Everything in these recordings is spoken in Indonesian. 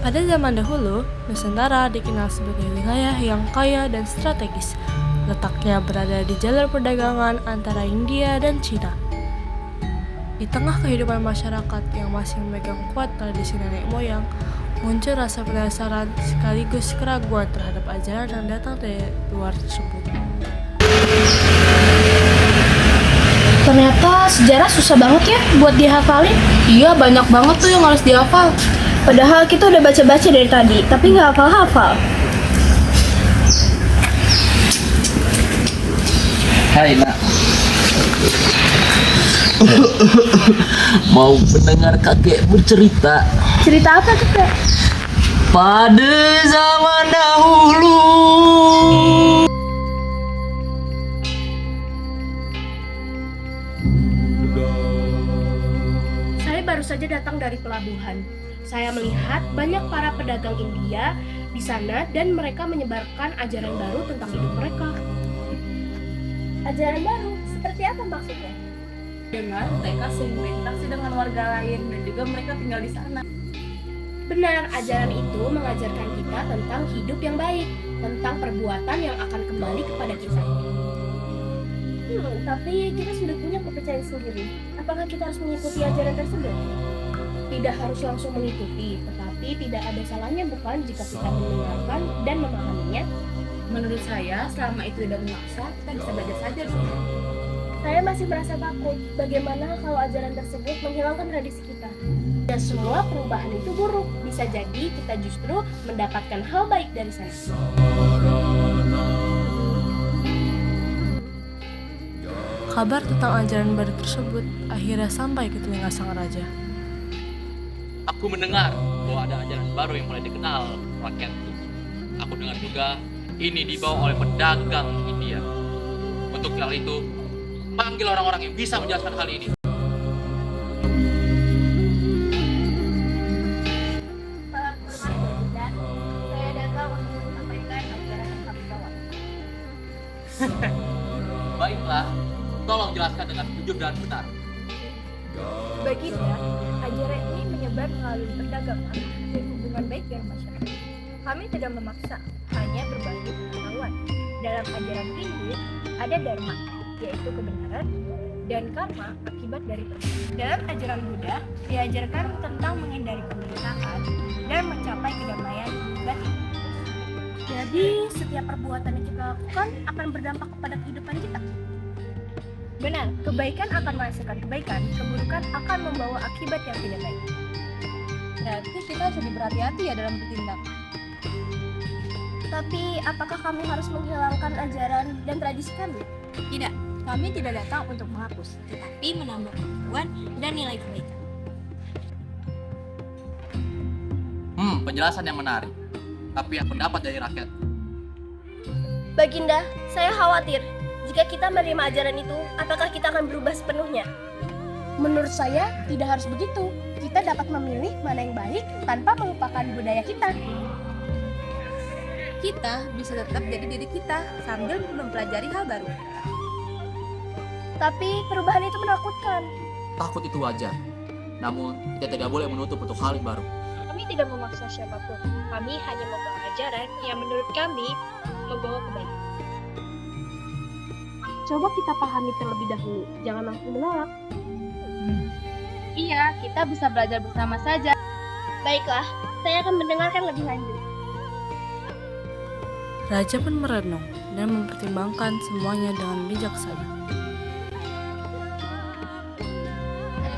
Pada zaman dahulu, Nusantara dikenal sebagai wilayah yang kaya dan strategis. Letaknya berada di jalur perdagangan antara India dan Cina. Di tengah kehidupan masyarakat yang masih memegang kuat tradisi nenek moyang, muncul rasa penasaran sekaligus keraguan terhadap ajaran yang datang dari luar tersebut. Ternyata sejarah susah banget ya buat dihafalin. Iya, banyak banget tuh yang harus dihafal. Padahal kita udah baca-baca dari tadi, tapi nggak hafal-hafal. Hai nak. Mau mendengar kakek bercerita? Cerita apa tuh, Kak? Pada zaman dahulu. Saya baru saja datang dari pelabuhan. Saya melihat banyak para pedagang India di sana dan mereka menyebarkan ajaran baru tentang hidup mereka. Ajaran baru? Seperti apa maksudnya? Dengan mereka sering berinteraksi dengan warga lain dan juga mereka tinggal di sana. Benar, ajaran itu mengajarkan kita tentang hidup yang baik, tentang perbuatan yang akan kembali kepada kita. Tapi kita sudah punya kepercayaan sendiri. Apakah kita harus mengikuti ajaran tersebut? Tidak harus langsung mengikuti, tetapi tidak ada salahnya bukan jika kita mendengarkan dan memahaminya. Menurut saya, selama itu tidak memaksa, kita bisa belajar saja dulu. Saya masih merasa takut. Bagaimana kalau ajaran tersebut menghilangkan tradisi kita? Dan semua perubahan itu buruk. Bisa jadi kita justru mendapatkan hal baik dari sana. Kabar tentang ajaran baru tersebut akhirnya sampai ke telinga sang raja. Aku mendengar bahwa ada ajaran baru yang mulai dikenal rakyatku. Aku dengar juga ini dibawa oleh pedagang India. Untuk hal itu, panggil orang-orang yang bisa menjelaskan hal ini. Saya datang untuk menyampaikan ajaran yang kami bawa. Baiklah, tolong jelaskan dengan jujur dan benar. Baginda, ajaran ini menyebar melalui perdagangan dan hubungan baik dengan masyarakat. Kami tidak memaksa, hanya berbagi pengetahuan. Dalam ajaran Hindu, ada dharma, yaitu kebenaran, dan karma akibat dari perbuatan. Dalam ajaran Buddha, diajarkan tentang menghindari pemerintahan dan mencapai kedamaian batin. Jadi, setiap perbuatan yang kita lakukan akan berdampak kepada kehidupan kita. Benar, kebaikan akan menghasilkan kebaikan, keburukan akan membawa akibat yang tidak baik. Berarti kita harus lebih berhati-hati ya dalam bertindak. Tapi, apakah kami harus menghilangkan ajaran dan tradisi kami? Tidak, kami tidak datang untuk menghapus, tetapi menambah pengetahuan dan nilai kebaikan. Penjelasan yang menarik. Tapi yang pendapat dari rakyat. Baginda, saya khawatir. Jika kita menerima ajaran itu, apakah kita akan berubah sepenuhnya? Menurut saya, tidak harus begitu. Kita dapat memilih mana yang baik tanpa melupakan budaya kita. Kita bisa tetap jadi diri kita sambil mempelajari hal baru. Tapi perubahan itu menakutkan. Takut itu wajar. Namun, kita tidak boleh menutup untuk hal yang baru. Kami tidak memaksa siapapun. Kami hanya membawa ajaran yang menurut kami membawa kebaikan. Coba kita pahami terlebih dahulu, jangan langsung menolak. Iya, kita bisa belajar bersama saja. Baiklah, saya akan mendengarkan lebih lanjut. Raja pun merenung dan mempertimbangkan semuanya dengan bijaksana.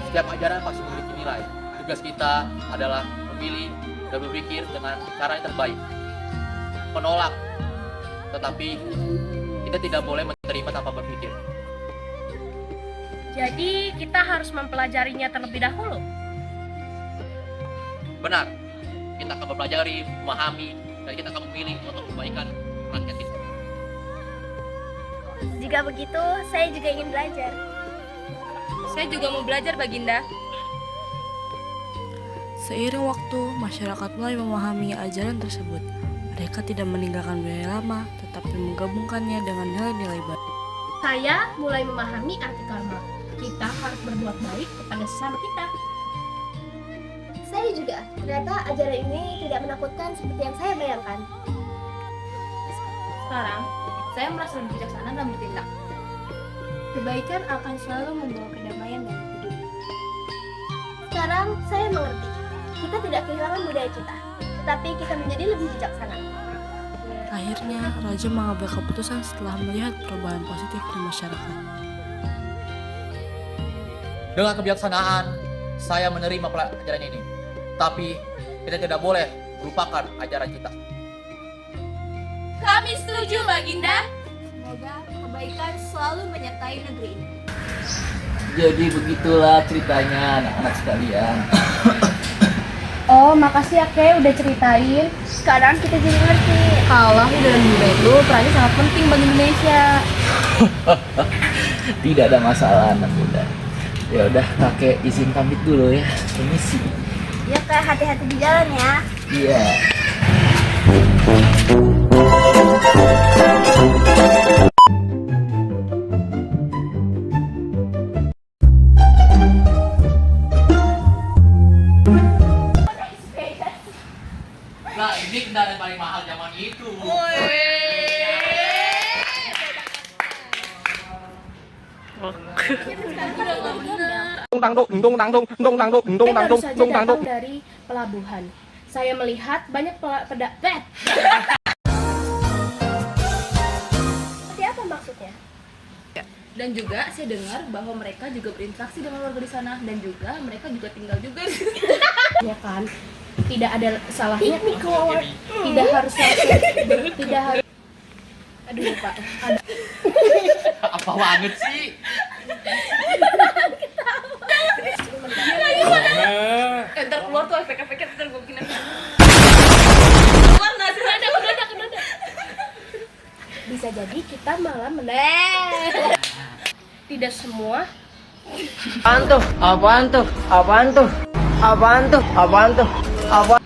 Setiap ajaran pasti memiliki nilai. Tugas kita adalah memilih dan berpikir dengan cara yang terbaik. Menolak, tetapi kita tidak boleh menerima tanpa berpikir. Jadi, kita harus mempelajarinya terlebih dahulu. Benar, kita akan mempelajari, memahami, dan kita akan memilih untuk kebaikan rakyat kita. Jika begitu, saya juga ingin belajar. Saya juga mau belajar, Baginda. Seiring waktu, masyarakat mulai memahami ajaran tersebut. Mereka tidak meninggalkan budaya lama, tetapi menggabungkannya dengan nilai-nilai baru. Saya mulai memahami arti karma. Kita harus berbuat baik kepada sesama kita. Saya juga. Ternyata ajaran ini tidak menakutkan seperti yang saya bayangkan. Sekarang, saya merasa lebih bijaksana dalam bertindak. Kebaikan akan selalu membawa kedamaian dan hidup. Sekarang saya mengerti. Kita tidak kehilangan budaya kita, tetapi kita menjadi lebih bijaksana. Akhirnya, Raja mengambil keputusan setelah melihat perubahan positif di masyarakat. Dengan kebijaksanaan, saya menerima pelajaran ini. Tapi kita tidak boleh melupakan ajaran kita. Kami setuju, Baginda. Semoga kebaikan selalu menyertai negeri ini. Jadi begitulah ceritanya anak-anak sekalian. Oh, makasih ya Kay udah ceritain. Sekarang kita jadi ngerti. Kalau hiburan budaya itu perannya sangat penting bagi Indonesia. Tidak ada masalah anak muda. Ya udah, kakek izin pamit dulu ya. Permisi. Ya Kay, hati-hati di jalan ya. Iya. Nah, ini kendaraan paling mahal zaman itu. Kita baru saja datang dari pelabuhan. Saya melihat banyak Seperti apa maksudnya? Dan juga saya dengar bahwa mereka juga berinteraksi dengan warga di sana dan juga mereka juga tinggal juga. Ya kan? Tidak ada salahnya. Tidak harus tidak harus. Aduh Pak. Apa banget sih? Ntar keluar tuh efek-efeknya ntar gue bikin Bisa jadi kita malah tidak semua. Apaan tuh? Apaan tuh? Apaan tuh? Apaan tuh? Apaan tuh? Apa?